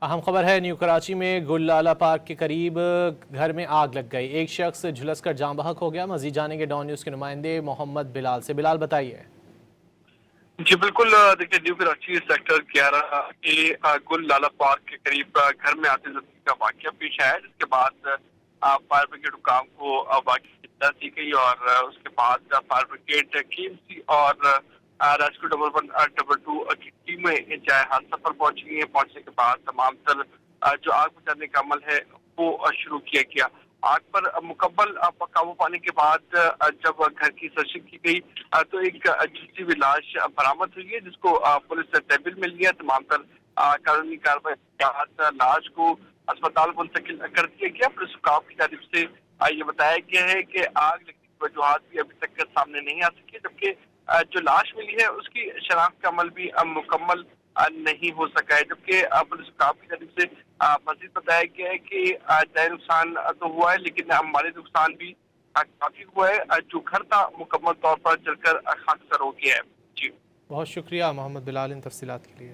اہم خبر ہے نیو کراچی میں گل لالہ پارک کے قریب گھر میں آگ لگ گئی، ایک شخص جھلس کر جاں بحق ہو گیا۔ مزید جانیں گے ڈان نیوز کے نمائندے محمد بلال سے۔ بلال بتائیے۔ جی بالکل، دیکھیے نیو کراچی سیکٹر 11 کے گل لالہ پارک کے قریب گھر میں آتے زدگی کا واقعہ پیش آیا، جس کے بعد فائر بریگیڈ حکام کو واقعی اطلاع دی گئی اور اس کے بعد فائر بریگیڈ KMC اور ریسکیو 1122 کی ٹیمیں جائے حادثہ پر پہنچ گئی ہیں۔ پہنچنے کے بعد تمام تر جو آگ بجھانے کا عمل ہے وہ شروع کیا گیا۔ آگ پر مکمل قابو پانے کے بعد جب گھر کی سرچنگ کی گئی تو ایک جلتی ہوئی لاش برآمد ہوئی ہے، جس کو پولیس سے تحویل مل گیا۔ تمام تر قانونی کارروائی کے بعد لاش کو اسپتال منتقل کر دیا گیا۔ پولیس حکام کی جانب سے یہ بتایا گیا ہے کہ آگ لگنے کی وجوہات بھی ابھی تک سامنے نہیں آ سکی، جبکہ جو لاش ملی ہے اس کی شناخت کا عمل بھی مکمل نہیں ہو سکا ہے، جبکہ پولیس حکام کی جانب سے مزید بتایا گیا ہے کہ جائے نقصان تو ہوا ہے لیکن مالی نقصان بھی کافی ہوا ہے۔ جو گھر تھا مکمل طور پر جل کر خاکستر ہو گیا ہے۔ جی بہت شکریہ محمد بلال ان تفصیلات کے لیے۔